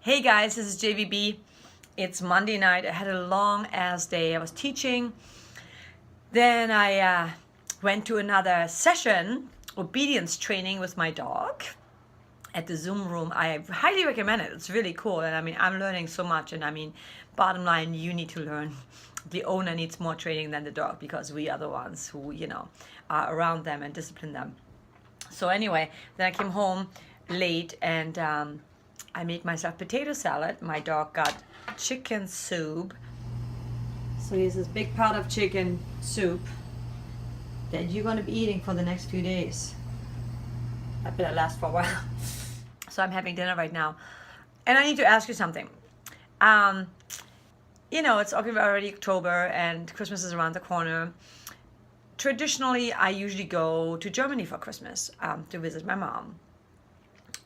Hey guys, this is JVB. It's Monday night. I had a long ass day. I was teaching. Then I went to another session, obedience training with my dog at the Zoom room. I highly recommend it. It's really cool. And I mean, I'm learning so much. And I mean, bottom line, you need to learn. The owner needs more training than the dog because we are the ones who, are around them and discipline them. So anyway, then I came home late and I made myself potato salad. My dog got chicken soup. So here's this big pot of chicken soup that you're going to be eating for the next few days. I better last for a while. So I'm having dinner right now. And I need to ask you something. It's already October and Christmas is around the corner. Traditionally, I usually go to Germany for Christmas to visit my mom.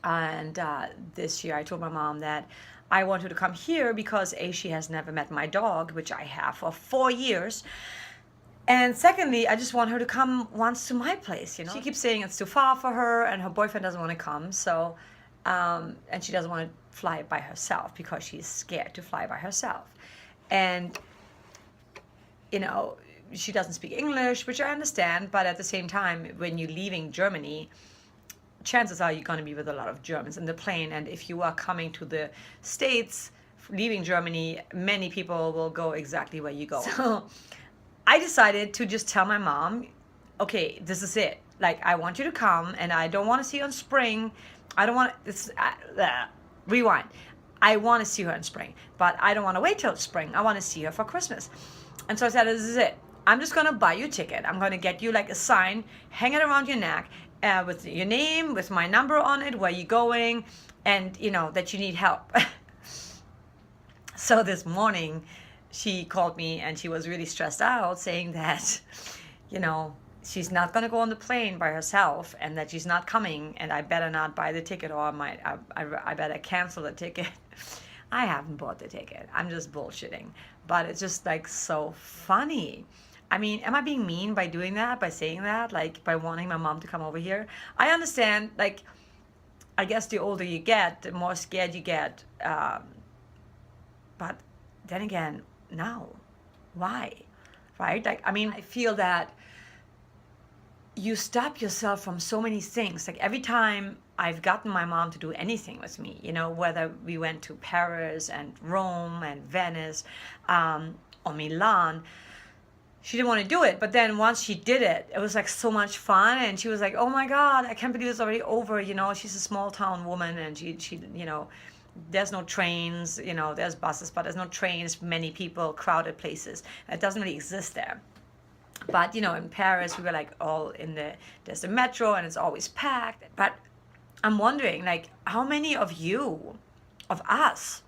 And this year I told my mom that I want her to come here because A, she has never met my dog, which I have for 4 years. And secondly, I just want her to come once to my place, She keeps saying it's too far for her and her boyfriend doesn't want to come. So, and she doesn't want to fly by herself because she's scared to fly by herself. And, she doesn't speak English, which I understand. But at the same time, when you're leaving Germany, chances are you're going to be with a lot of Germans in the plane. And if you are coming to the States, leaving Germany, many people will go exactly where you go. So I decided to just tell my mom, okay, this is it. Like, I want you to come and I don't want to see you in spring. I don't want this. Rewind. I want to see her in spring, but I don't want to wait till spring. I want to see her for Christmas. And so I said, this is it. I'm just going to buy you a ticket. I'm going to get you like a sign, hang it around your neck, with your name, with my number on it, where you're going, and that you need help. So this morning she called me and she was really stressed out, saying that she's not going to go on the plane by herself and that she's not coming and I better not buy the ticket or I better cancel the ticket. I haven't bought the ticket. I'm just bullshitting, but it's just like so funny. I mean, am I being mean by doing that, by saying that, like by wanting my mom to come over here? I understand, like, I guess the older you get, the more scared you get. But then again, no. Why? Right? Like, I mean, I feel that you stop yourself from so many things. Like every time I've gotten my mom to do anything with me, whether we went to Paris and Rome and Venice or Milan, she didn't want to do it. But then once she did it, it was like so much fun. And she was like, oh my God, I can't believe it's already over. She's a small town woman and she there's no trains, there's buses, but there's no trains, many people, crowded places. It doesn't really exist there. But, in Paris, we were like all there's the metro and it's always packed. But I'm wondering, like, how many of us,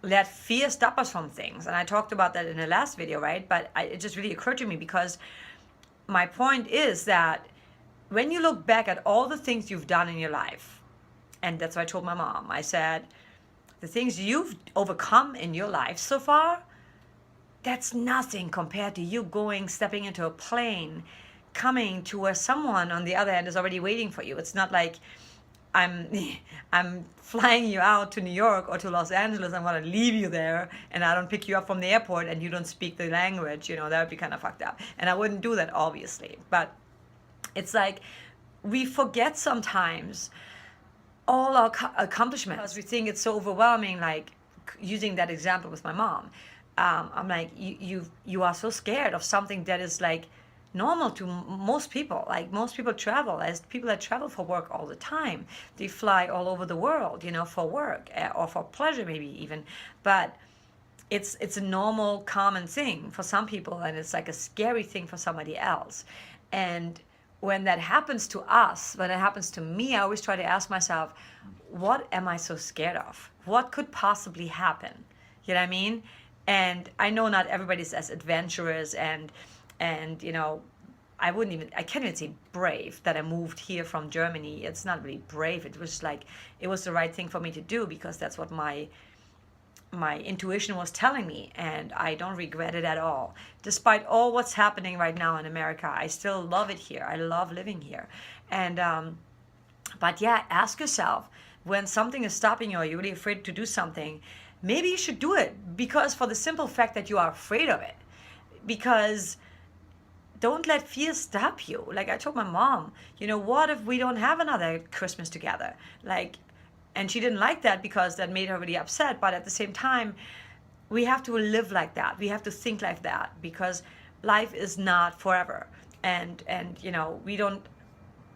let fear stop us from things? And I talked about that in the last video, right? But it just really occurred to me because my point is that when you look back at all the things you've done in your life, and that's what I told my mom, I said, the things you've overcome in your life so far, that's nothing compared to you stepping into a plane, coming to where someone on the other end is already waiting for you. It's not like I'm flying you out to New York or to Los Angeles. I'm going to leave you there and I don't pick you up from the airport and you don't speak the language. That would be kind of fucked up. And I wouldn't do that, obviously. But it's like we forget sometimes all our accomplishments because we think it's so overwhelming, like using that example with my mom. I'm like, you are so scared of something that is like normal to most people. Like most people travel, as people that travel for work all the time. They fly all over the world, for work or for pleasure maybe even. But it's a normal, common thing for some people, and it's like a scary thing for somebody else. And when that happens to us, when it happens to me, I always try to ask myself, what am I so scared of? What could possibly happen? You know what I mean? And I know not everybody's as adventurous and I can't even say brave that I moved here from Germany. It's not really brave. It was like, it was the right thing for me to do because that's what my intuition was telling me, and I don't regret it at all. Despite all what's happening right now in America, I still love it here. I love living here. And, but yeah, ask yourself, when something is stopping you or you're really afraid to do something, maybe you should do it, because for the simple fact that you are afraid of it. Because don't let fear stop you. Like I told my mom, what if we don't have another Christmas together? Like, and she didn't like that because that made her really upset. But at the same time, we have to live like that. We have to think like that, because life is not forever. And we don't.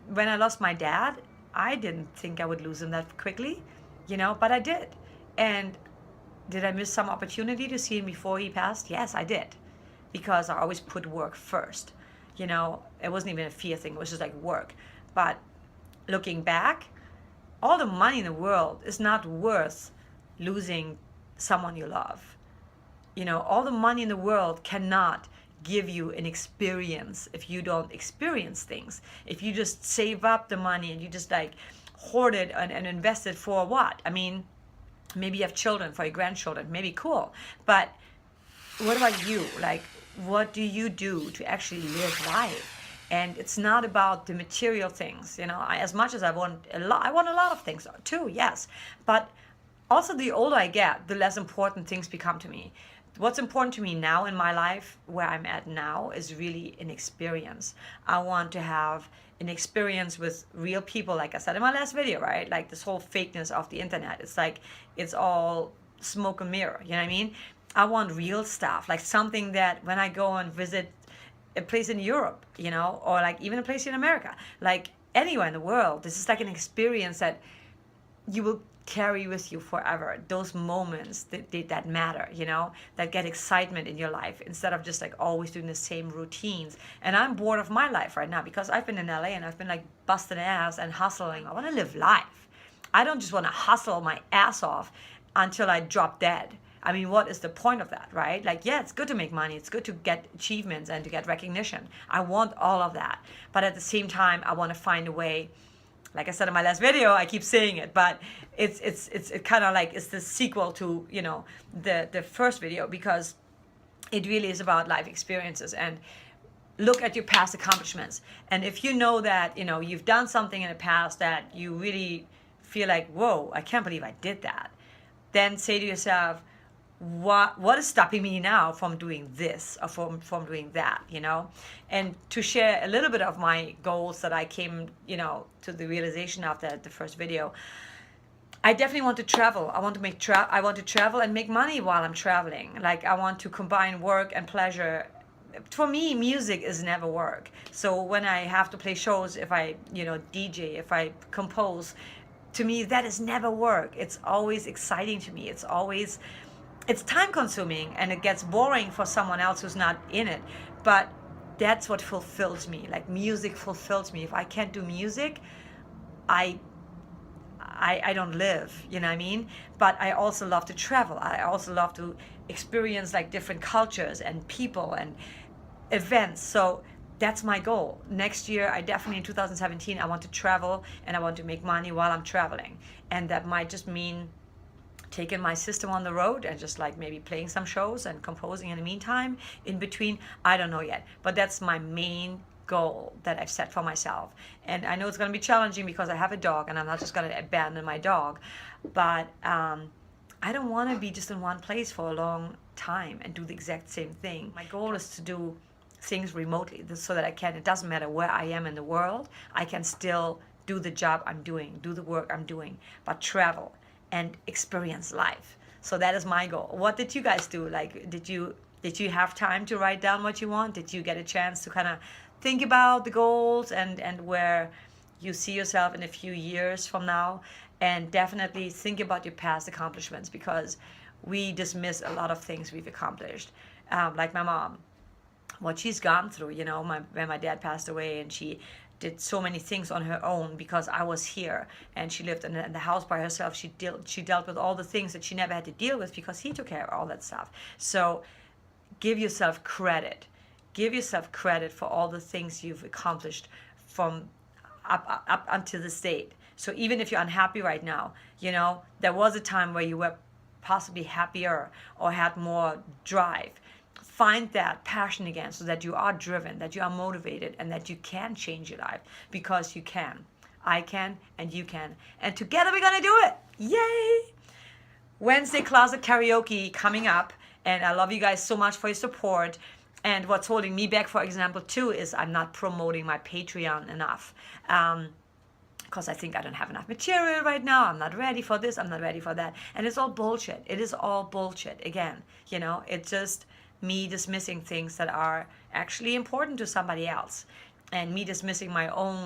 When I lost my dad, I didn't think I would lose him that quickly, but I did. And did I miss some opportunity to see him before he passed? Yes, I did, because I always put work first. It wasn't even a fear thing. It was just like work. But looking back, all the money in the world is not worth losing someone you love. All the money in the world cannot give you an experience if you don't experience things. If you just save up the money and you just like hoard it and invest it for what? I mean, maybe you have children, for your grandchildren, maybe cool. But what about you? Like, what do you do to actually live life? And it's not about the material things. As much as I want I want a lot of things too, yes. But also, the older I get, the less important things become to me. What's important to me now in my life, where I'm at now, is really an experience. I want to have an experience with real people, like I said in my last video, right? Like this whole fakeness of the internet. It's like, it's all smoke and mirror, you know what I mean? I want real stuff, like something that when I go and visit a place in Europe, or like even a place in America, like anywhere in the world, this is like an experience that you will carry with you forever. Those moments that matter, that get excitement in your life, instead of just like always doing the same routines. And I'm bored of my life right now, because I've been in LA and I've been like busting ass and hustling. I want to live life. I don't just want to hustle my ass off until I drop dead. I mean, what is the point of that, right? Like, yeah, it's good to make money. It's good to get achievements and to get recognition. I want all of that. But at the same time, I want to find a way. Like I said in my last video, I keep saying it, but it's kind of like it's the sequel to the first video, because it really is about life experiences. And look at your past accomplishments. And if you know that you've done something in the past that you really feel like, whoa, I can't believe I did that, then say to yourself, what is stopping me now from doing this or from doing that, And to share a little bit of my goals that I came, to the realization after the first video, I definitely want to travel. I want to travel and make money while I'm traveling. Like, I want to combine work and pleasure. For me, music is never work. So when I have to play shows, if I, DJ, if I compose, to me, that is never work. It's always exciting to me. It's time consuming, and it gets boring for someone else who's not in it. But that's what fulfills me. Like, music fulfills me. If I can't do music, I don't live, you know what I mean? But I also love to travel. I also love to experience like different cultures and people and events. So that's my goal. Next year, I definitely, in 2017, I want to travel and I want to make money while I'm traveling. And that might just mean taking my system on the road and just like maybe playing some shows and composing in the meantime in between. I don't know yet, but that's my main goal that I've set for myself. And I know it's going to be challenging because I have a dog and I'm not just going to abandon my dog, but I don't want to be just in one place for a long time and do the exact same thing. My goal is to do things remotely so that it doesn't matter where I am in the world, I can still do the job I'm doing, do the work I'm doing, but travel and experience life. So that is my goal. What did you guys do? Like, did you have time to write down what you want? Did you get a chance to kind of think about the goals and where you see yourself in a few years from now? And definitely think about your past accomplishments, because we dismiss a lot of things we've accomplished. Like my mom, what she's gone through, when my dad passed away, and she did so many things on her own because I was here, and she lived in the house by herself. She dealt with all the things that she never had to deal with because he took care of all that stuff. So give yourself credit. Give yourself credit for all the things you've accomplished from up until this date. So even if you're unhappy right now, there was a time where you were possibly happier or had more drive. Find that passion again so that you are driven, that you are motivated, and that you can change your life, because you can. I can, and you can. And together we're gonna do it. Yay! Wednesday closet karaoke coming up. And I love you guys so much for your support. And what's holding me back, for example, too, is I'm not promoting my Patreon enough. Because I think I don't have enough material right now. I'm not ready for this. I'm not ready for that. And it's all bullshit. It is all bullshit. Again, it's just me dismissing things that are actually important to somebody else. And me dismissing my own